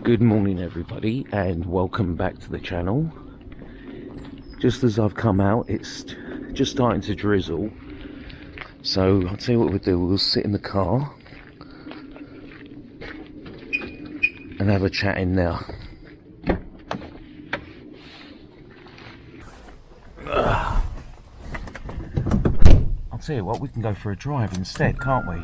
Good morning everybody and welcome back to the channel. Just as I've come out, it's just starting to drizzle, so I'll tell you what we'll do. We'll sit in the car and have a chat in there. I'll tell you what, we can go for a drive instead, can't we?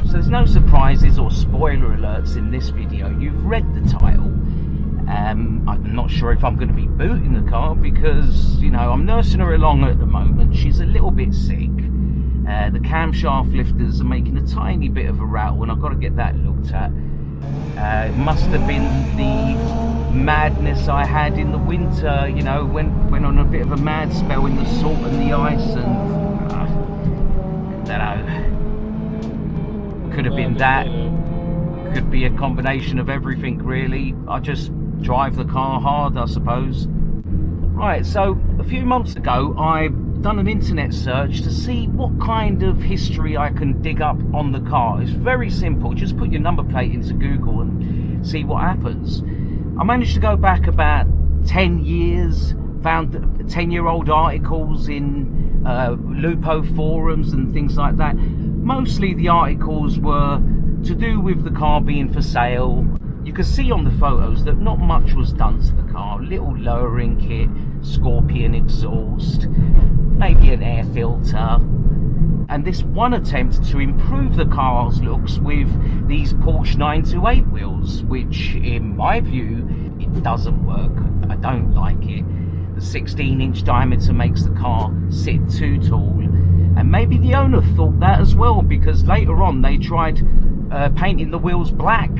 So there's no surprises or spoiler alerts in this video. You've read the title. I'm not sure if I'm going to be booting the car because, you know, I'm nursing her along at the moment. She's a little bit sick. The camshaft lifters are making a tiny bit of a rattle and I've got to get that looked at. It must have been the madness I had in the winter, you know, went on a bit of a mad spell in the salt and the ice, and I don't know. Could have been that, could be a combination of everything really. I just drive the car hard, I suppose. Right, so a few months ago I've done an internet search to see what kind of history I can dig up on the car. It's very simple, just put your number plate into Google and see what happens. I managed to go back about 10 years, found 10-year-old articles in Lupo forums and things like that. Mostly the articles were to do with the car being for sale. You can see on the photos that not much was done to the car. Little lowering kit, Scorpion exhaust, maybe an air filter, and this one attempt to improve the car's looks with these Porsche 928 wheels, which in my view, it doesn't work. I don't like it. The 16-inch diameter makes the car sit too tall. And maybe the owner thought that as well, because later on they tried painting the wheels black,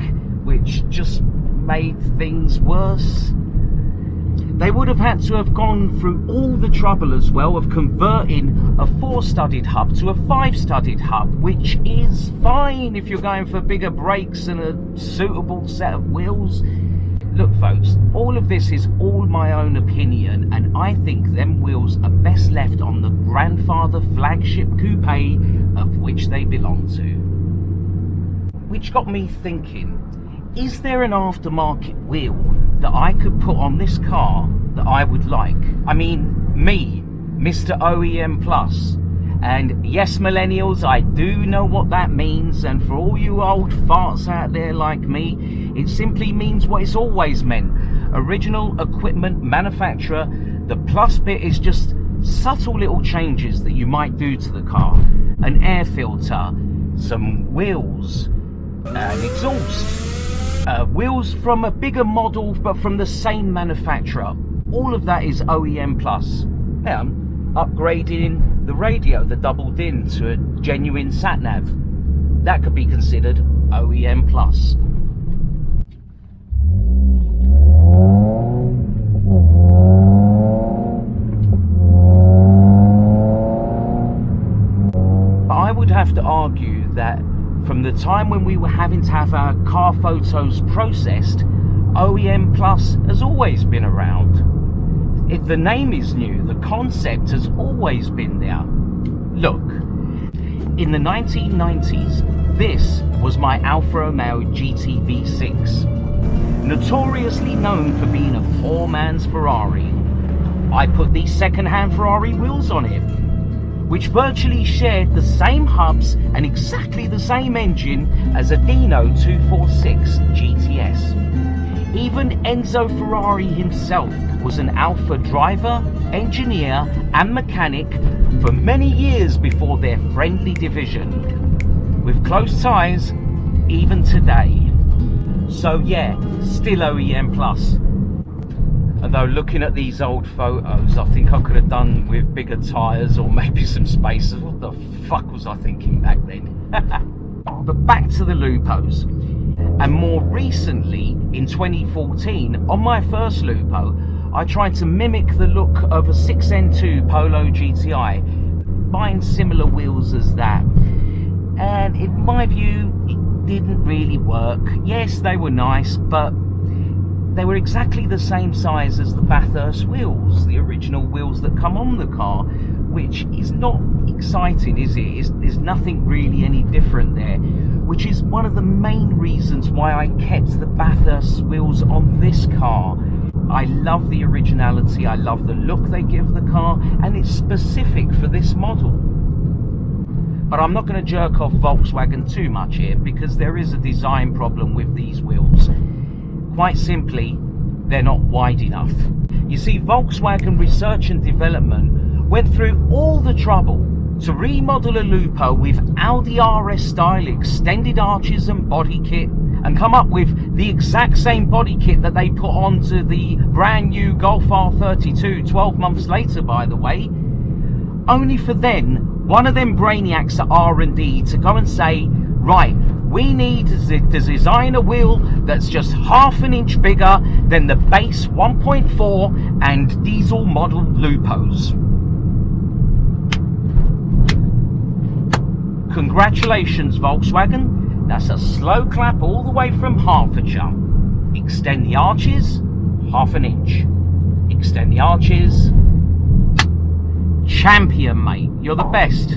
which just made things worse. They would have had to have gone through all the trouble as well of converting a 4-studded hub to a 5-studded hub, which is fine if you're going for bigger brakes and a suitable set of wheels. Look folks, all of this is all my own opinion, and I think them wheels are best left on the grandfather flagship coupe of which they belong to. Which got me thinking, is there an aftermarket wheel that I could put on this car that I would like? I mean, me, Mr. OEM Plus. And yes, millennials, I do know what that means, and for all you old farts out there like me, it simply means what it's always meant. Original equipment manufacturer. The plus bit is just subtle little changes that you might do to the car. An air filter, some wheels, an exhaust, wheels from a bigger model but from the same manufacturer. All of that is OEM Plus. Now, upgrading the radio, the double DIN, to a genuine sat-nav. That could be considered OEM Plus. But I would have to argue that from the time when we were having to have our car photos processed, OEM Plus has always been around. If the name is new, the concept has always been there. Look, in the 1990s, this was my Alfa Romeo GT V6, notoriously known for being a poor-man's Ferrari. I put these second-hand Ferrari wheels on it, which virtually shared the same hubs and exactly the same engine as a Dino 246 GTS. Even Enzo Ferrari himself was an Alfa driver, engineer and mechanic for many years before their friendly division, with close ties even today. So yeah, still OEM Plus. Although looking at these old photos, I think I could have done with bigger tyres or maybe some spacers. What the fuck was I thinking back then? But back to the Lupos. And more recently, in 2014, on my first Lupo, I tried to mimic the look of a 6N2 Polo GTi, buying similar wheels as that. And in my view, it didn't really work. Yes, they were nice, but they were exactly the same size as the Bathurst wheels, the original wheels that come on the car, which is not exciting, is it? There's nothing really any different there, which is one of the main reasons why I kept the Bathurst wheels on this car. I love the originality, I love the look they give the car, and it's specific for this model. But I'm not going to jerk off Volkswagen too much here, because there is a design problem with these wheels. Quite simply, they're not wide enough. You see, Volkswagen Research and Development went through all the trouble to remodel a Lupo with Audi RS style extended arches and body kit, and come up with the exact same body kit that they put onto the brand new Golf R32 12 months later, by the way, only for then one of them brainiacs at R&D to go and say, right, we need to design a wheel that's just half an inch bigger than the base 1.4 and diesel model Lupos. Congratulations, Volkswagen. That's a slow clap all the way from Hertfordshire. Extend the arches, half an inch. Extend the arches. Champion, mate. You're the best.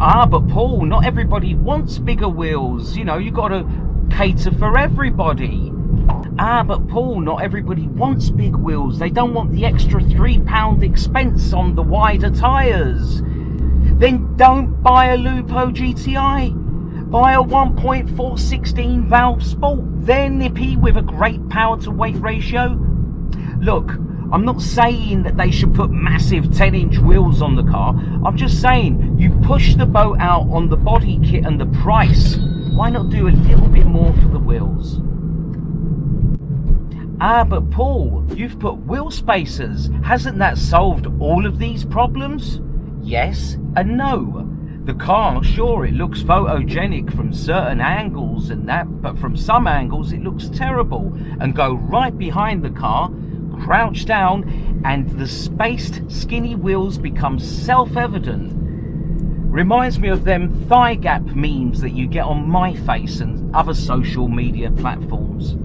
Ah, but Paul, not everybody wants bigger wheels. You know, you got to cater for everybody. Ah, but Paul, not everybody wants big wheels. They don't want the extra £3 expense on the wider tyres. Then don't buy a Lupo GTi. Buy a 1.4 16 valve Sport. They're nippy with a great power to weight ratio. Look, I'm not saying that they should put massive 10-inch wheels on the car. I'm just saying you push the boat out on the body kit and the price. Why not do a little bit more for the wheels? Ah, but Paul, you've put wheel spacers. Hasn't that solved all of these problems? Yes and no. The car, sure, it looks photogenic from certain angles and that, but from some angles it looks terrible. And go right behind the car, crouch down, and the spaced skinny wheels become self-evident. Reminds me of them thigh gap memes that you get on My Face and other social media platforms.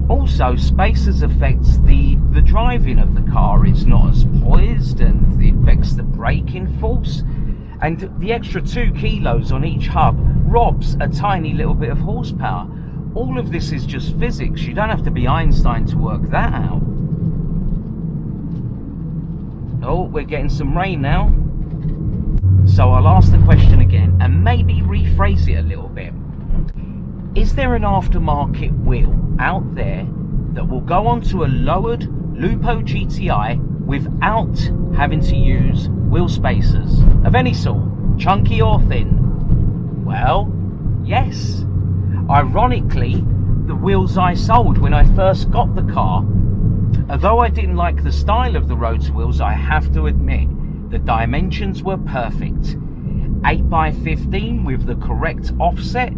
Also, spacers affects the driving of the car. It's not as poised, and it affects the braking force, and the extra 2 kilos on each hub robs a tiny little bit of horsepower. All of this is just physics. You don't have to be Einstein to work that out. Oh, we're getting some rain now. So I'll ask the question again and maybe rephrase it a little bit. Is there an aftermarket wheel out there that will go onto a lowered Lupo GTi without having to use wheel spacers of any sort, chunky or thin? Well, yes. Ironically, the wheels I sold when I first got the car, although I didn't like the style of the rotor wheels, I have to admit the dimensions were perfect. 8x15 with the correct offset.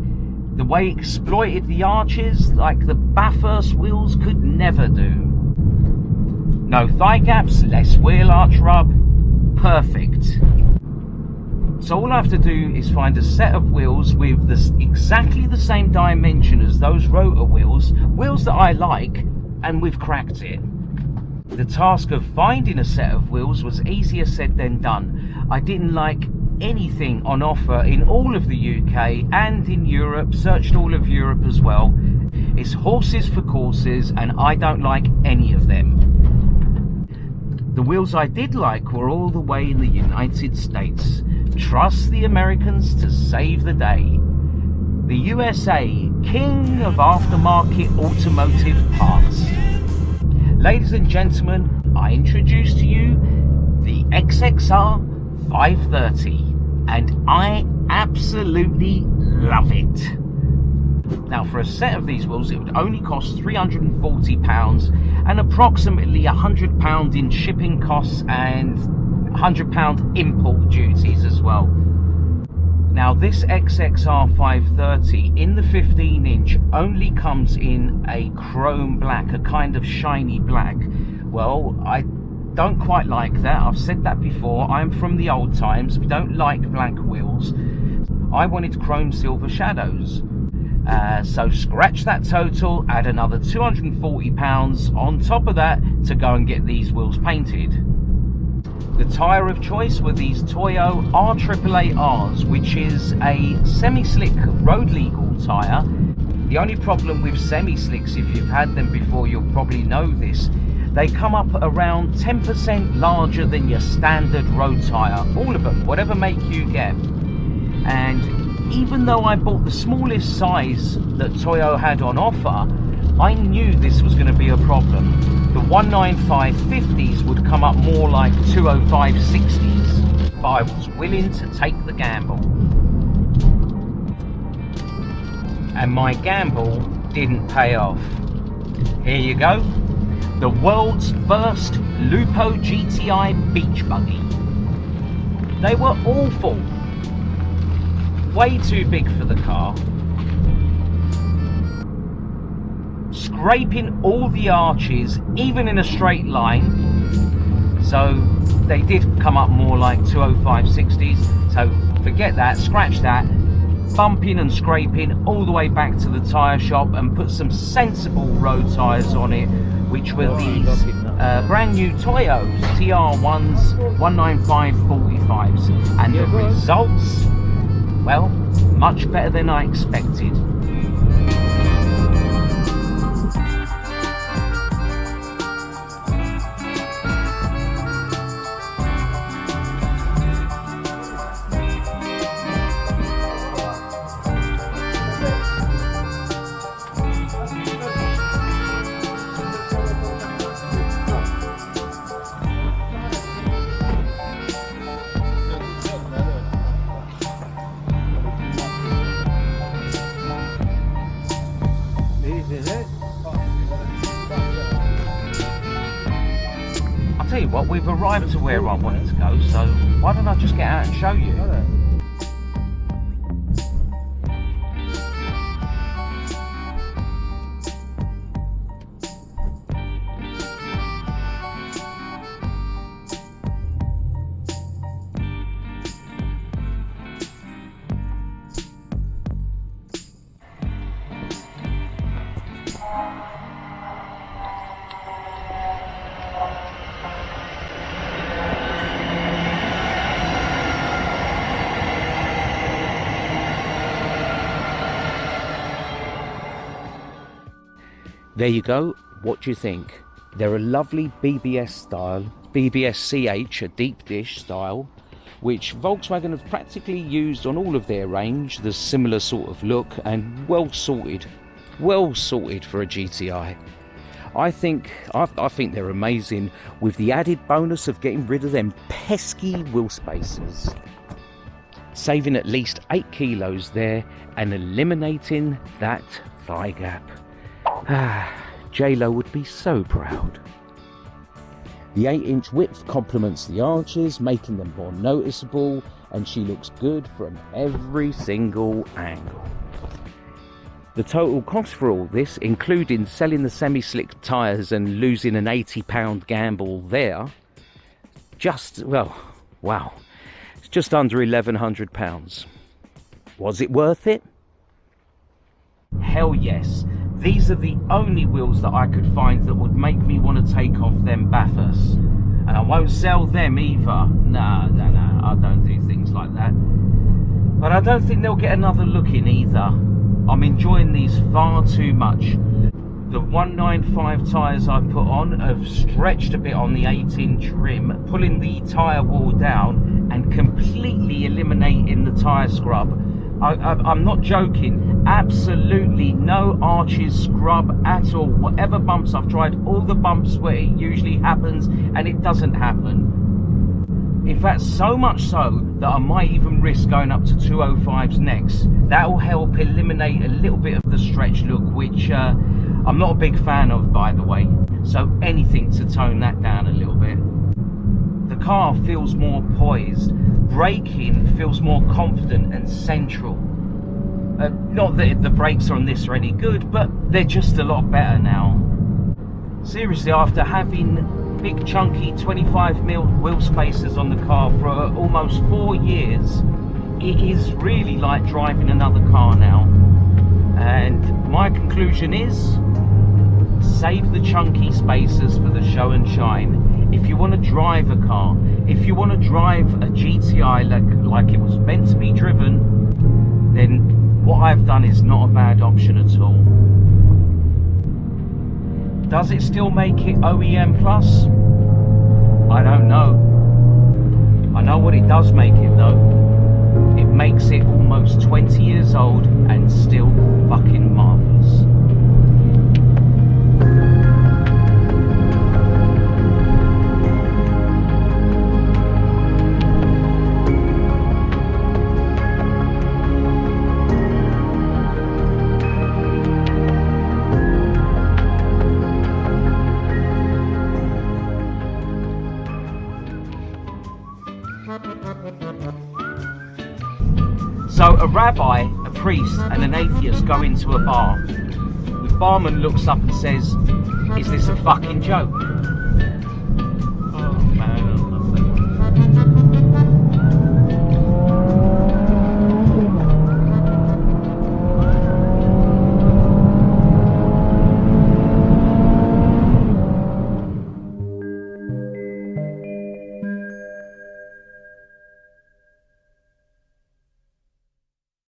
The way it exploited the arches like the Bathurst wheels could never do. No thigh gaps, less wheel arch rub. Perfect. So all I have to do is find a set of wheels with exactly the same dimension as those rotor wheels that I like, and we've cracked it. The task of finding a set of wheels was easier said than done. I didn't like anything on offer in all of the UK and in Europe, searched all of Europe as well. It's horses for courses, and I don't like any of them. The wheels I did like were all the way in the United States. Trust the Americans to save the day. The USA, king of aftermarket automotive parts. Ladies and gentlemen, I introduce to you the XXR 530, and I absolutely love it. Now for a set of these wheels it would only cost £340 and approximately £100 in shipping costs and £100 import duties as well. Now this XXR 530 in the 15-inch only comes in a chrome black, a kind of shiny black. Well, I don't quite like that. I've said that before. I'm from the old times. We don't like black wheels. I wanted chrome silver shadows. So scratch that total, add another £240 on top of that to go and get these wheels painted. The tyre of choice were these Toyo R888Rs, which is a semi-slick road legal tyre. The only problem with semi-slicks, if you've had them before, you'll probably know this. They come up around 10% larger than your standard road tyre. All of them, whatever make you get. And even though I bought the smallest size that Toyo had on offer, I knew this was going to be a problem. The 195 50s would come up more like 205 60s, but I was willing to take the gamble. And my gamble didn't pay off. Here you go. The world's first Lupo GTi beach buggy. They were awful. Way too big for the car. Scraping all the arches, even in a straight line. So they did come up more like 205 60s. So forget that, scratch that. Bumping and scraping all the way back to the tyre shop and put some sensible road tyres on it, which were these brand new Toyos TR1s 195 45s. And the results, well, much better than I expected. I'll tell you what, we've arrived to where I wanted to go, so why don't I just get out and show you? There you go. What do you think? They're a lovely BBS style, BBS-CH, a deep dish style, which Volkswagen have practically used on all of their range. The similar sort of look and well sorted for a GTI. I think they're amazing, with the added bonus of getting rid of them pesky wheel spacers, saving at least 8 kilos there and eliminating that thigh gap. J-Lo would be so proud. The 8-inch width complements the arches, making them more noticeable, and she looks good from every single angle. The total cost for all this, including selling the semi-slick tyres and losing an £80 gamble there, just, well, wow, it's just under £1,100. Was it worth it? Hell yes. These are the only wheels that I could find that would make me want to take off them Bathursts. And I won't sell them either. No, I don't do things like that. But I don't think they'll get another look in either. I'm enjoying these far too much. The 195 tyres I put on have stretched a bit on the 8-inch rim, pulling the tyre wall down and completely eliminating the tyre scrub. I'm not joking, absolutely no arches scrub at all. Whatever bumps, I've tried all the bumps where it usually happens and it doesn't happen. In fact, so much so that I might even risk going up to 205s next. That will help eliminate a little bit of the stretch look, which I'm not a big fan of, by the way. So anything to tone that down a little bit. The car feels more poised. Braking feels more confident and central. Not that the brakes on this are any good, but they're just a lot better now. Seriously, after having big chunky 25mm wheel spacers on the car for almost 4 years, it is really like driving another car now. And my conclusion is, save the chunky spacers for the show and shine. If you want to drive a car, if you want to drive a GTi like it was meant to be driven, then what I've done is not a bad option at all. Does it still make it OEM Plus? I don't know. I know what it does make it though. It makes it almost 20 years old and still fucking marvellous. So a rabbi, a priest and an atheist go into a bar. The barman looks up and says, "Is this a fucking joke?"